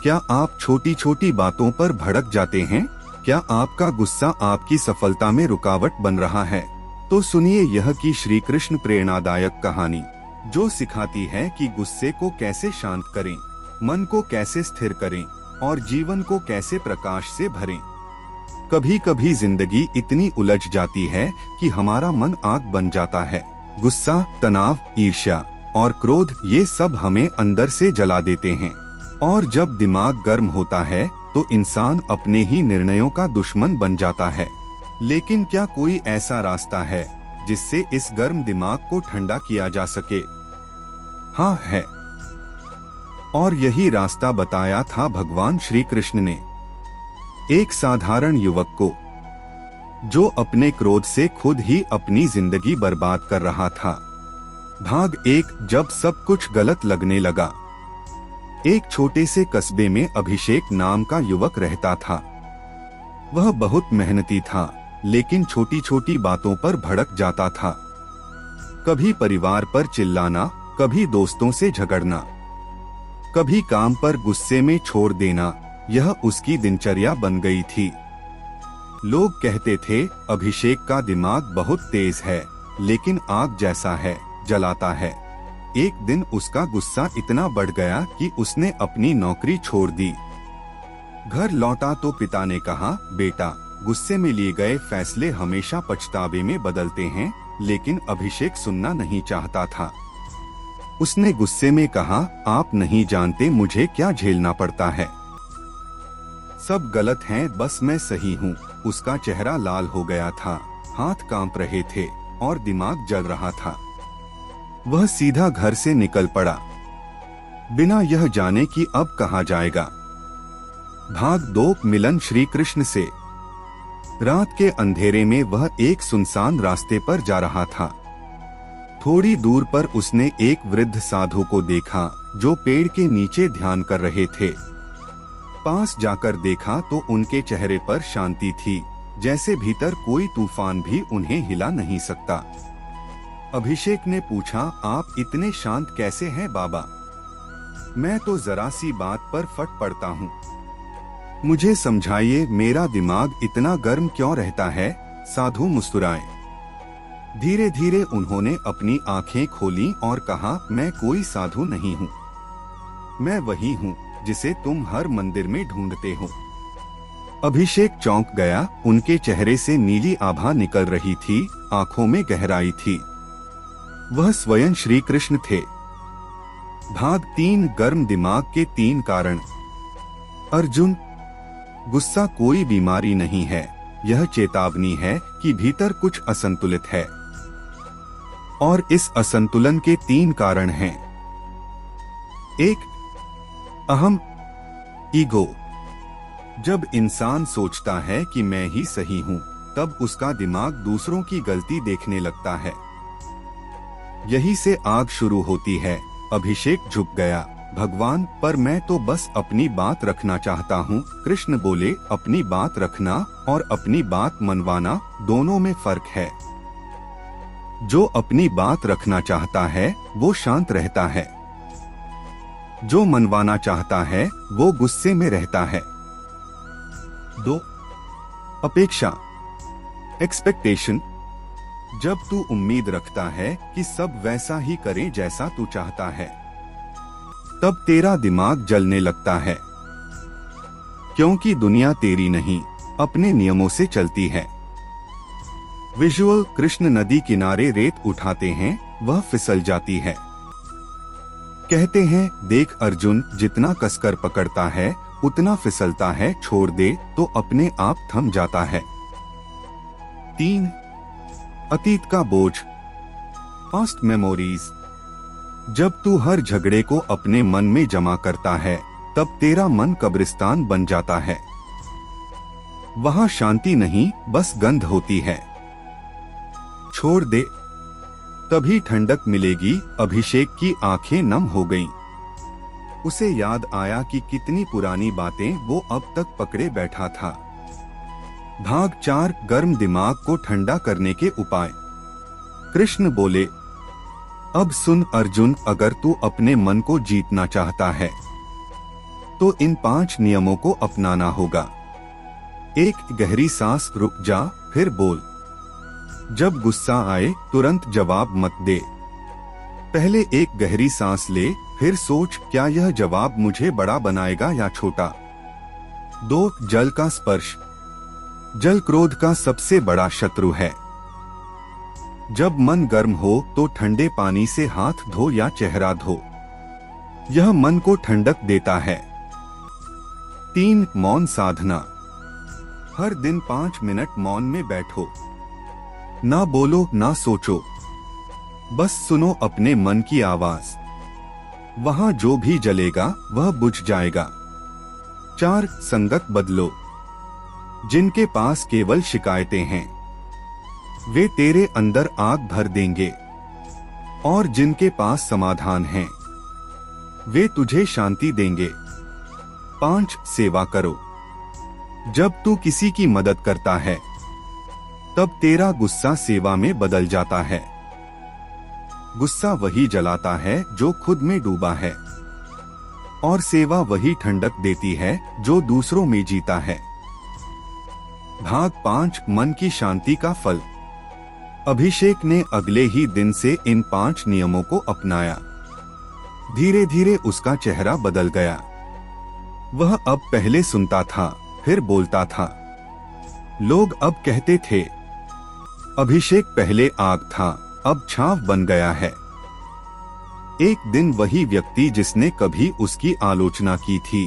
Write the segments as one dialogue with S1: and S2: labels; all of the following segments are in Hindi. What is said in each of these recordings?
S1: क्या आप छोटी छोटी बातों पर भड़क जाते हैं? क्या आपका गुस्सा आपकी सफलता में रुकावट बन रहा है? तो सुनिए यह की श्री कृष्ण प्रेरणादायक कहानी, जो सिखाती है कि गुस्से को कैसे शांत करें, मन को कैसे स्थिर करें और जीवन को कैसे प्रकाश से भरें। कभी कभी जिंदगी इतनी उलझ जाती है कि हमारा मन आग बन जाता है। गुस्सा, तनाव, ईर्ष्या और क्रोध, ये सब हमें अंदर से जला देते हैं। और जब दिमाग गर्म होता है तो इंसान अपने ही निर्णयों का दुश्मन बन जाता है। लेकिन क्या कोई ऐसा रास्ता है जिससे इस गर्म दिमाग को ठंडा किया जा सके? हाँ है। और यही रास्ता बताया था भगवान श्री कृष्ण ने एक साधारण युवक को, जो अपने क्रोध से खुद ही अपनी जिंदगी बर्बाद कर रहा था। भाग 1। जब सब कुछ गलत लगने लगा। एक छोटे से कस्बे में अभिषेक नाम का युवक रहता था। वह बहुत मेहनती था, लेकिन छोटी छोटी बातों पर भड़क जाता था। कभी परिवार पर चिल्लाना, कभी दोस्तों से झगड़ना, कभी काम पर गुस्से में छोड़ देना, यह उसकी दिनचर्या बन गई थी। लोग कहते थे, अभिषेक का दिमाग बहुत तेज है, लेकिन आग जैसा है, जलाता है। एक दिन उसका गुस्सा इतना बढ़ गया कि उसने अपनी नौकरी छोड़ दी। घर लौटा तो पिता ने कहा, बेटा, गुस्से में लिए गए फैसले हमेशा पछतावे में बदलते हैं। लेकिन अभिषेक सुनना नहीं चाहता था। उसने गुस्से में कहा, आप नहीं जानते मुझे क्या झेलना पड़ता है। सब गलत हैं, बस मैं सही हूँ। उसका चेहरा लाल हो गया था, हाथ कांप रहे थे और दिमाग जल रहा था। वह सीधा घर से निकल पड़ा, बिना यह जाने कि अब कहाँ जाएगा। भाग 2। मिलन श्री कृष्ण से। रात के अंधेरे में वह एक सुनसान रास्ते पर जा रहा था। थोड़ी दूर पर उसने एक वृद्ध साधु को देखा, जो पेड़ के नीचे ध्यान कर रहे थे। पास जाकर देखा तो उनके चेहरे पर शांति थी, जैसे भीतर कोई तूफान भी उन्हें हिला नहीं सकता। अभिषेक ने पूछा, आप इतने शांत कैसे हैं बाबा? मैं तो जरा सी बात पर फट पड़ता हूँ। मुझे समझाइए, मेरा दिमाग इतना गर्म क्यों रहता है? साधु मुस्कुराए। धीरे धीरे उन्होंने अपनी आंखें खोलीं और कहा, मैं कोई साधु नहीं हूँ। मैं वही हूँ जिसे तुम हर मंदिर में ढूंढते हो। अभिषेक चौंक गया। उनके चेहरे से नीली आभा निकल रही थी, आंखों में गहराई थी। वह स्वयं श्री कृष्ण थे। भाग 3। गर्म दिमाग के 3 कारण। अर्जुन, गुस्सा कोई बीमारी नहीं है, यह चेतावनी है कि भीतर कुछ असंतुलित है। और इस असंतुलन के 3 कारण हैं। 1. अहम, ईगो। जब इंसान सोचता है कि मैं ही सही हूँ, तब उसका दिमाग दूसरों की गलती देखने लगता है। यही से आग शुरू होती है। अभिषेक झुक गया। भगवान, पर मैं तो बस अपनी बात रखना चाहता हूँ। कृष्ण बोले, अपनी बात रखना और अपनी बात मनवाना, दोनों में फर्क है। जो अपनी बात रखना चाहता है वो शांत रहता है। जो मनवाना चाहता है वो गुस्से में रहता है। 2. अपेक्षा, एक्सपेक्टेशन। जब तू उम्मीद रखता है कि सब वैसा ही करें जैसा तू चाहता है, तब तेरा दिमाग जलने लगता है। क्योंकि दुनिया तेरी नहीं, अपने नियमों से चलती है। विजुअल, कृष्ण नदी किनारे रेत उठाते हैं, वह फिसल जाती है। कहते हैं, देख अर्जुन, जितना कसकर पकड़ता है उतना फिसलता है, छोड़ दे तो अपने आप थम जाता है। 3. अतीत का बोझ, पास्ट मेमोरीज। जब तू हर झगड़े को अपने मन में जमा करता है, तब तेरा मन कब्रिस्तान बन जाता है। वहां शांति नहीं, बस गंध होती है। छोड़ दे, तभी ठंडक मिलेगी। अभिषेक की आंखें नम हो गईं। उसे याद आया कि कितनी पुरानी बातें वो अब तक पकड़े बैठा था। भाग 4। गर्म दिमाग को ठंडा करने के उपाय। कृष्ण बोले, अब सुन अर्जुन, अगर तू अपने मन को जीतना चाहता है तो इन 5 नियमों को अपनाना होगा। 1. गहरी सांस, रुक जा, फिर बोल। जब गुस्सा आए तुरंत जवाब मत दे। पहले एक गहरी सांस ले, फिर सोच क्या यह जवाब मुझे बड़ा बनाएगा या छोटा। 2. जल का स्पर्श। जल क्रोध का सबसे बड़ा शत्रु है। जब मन गर्म हो तो ठंडे पानी से हाथ धो या चेहरा धो, यह मन को ठंडक देता है। 3. मौन साधना। हर दिन 5 मिनट मौन में बैठो, ना बोलो ना सोचो, बस सुनो अपने मन की आवाज। वहां जो भी जलेगा वह बुझ जाएगा। 4. संगत बदलो। जिनके पास केवल शिकायतें हैं वे तेरे अंदर आग भर देंगे, और जिनके पास समाधान है वे तुझे शांति देंगे। 5. सेवा करो। जब तू किसी की मदद करता है तब तेरा गुस्सा सेवा में बदल जाता है। गुस्सा वही जलाता है जो खुद में डूबा है, और सेवा वही ठंडक देती है जो दूसरों में जीता है। भाग 5. मन की शांति का फल। अभिषेक ने अगले ही दिन से इन 5 नियमों को अपनाया। धीरे धीरे उसका चेहरा बदल गया। वह अब पहले सुनता था, फिर बोलता था। लोग अब कहते थे, अभिषेक पहले आग था, अब छाव बन गया है। एक दिन वही व्यक्ति जिसने कभी उसकी आलोचना की थी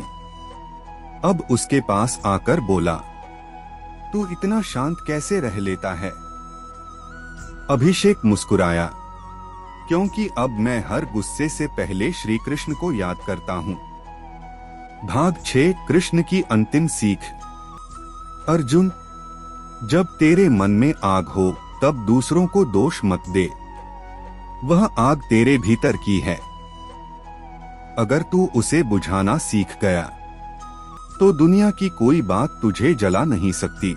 S1: अब उसके पास आकर बोला, तू इतना शांत कैसे रह लेता है? अभिषेक मुस्कुराया, क्योंकि अब मैं हर गुस्से से पहले श्री कृष्ण को याद करता हूँ। भाग 6. कृष्ण की अंतिम सीख। अर्जुन, जब तेरे मन में आग हो तब दूसरों को दोष मत दे, वह आग तेरे भीतर की है। अगर तू उसे बुझाना सीख गया तो दुनिया की कोई बात तुझे जला नहीं सकती।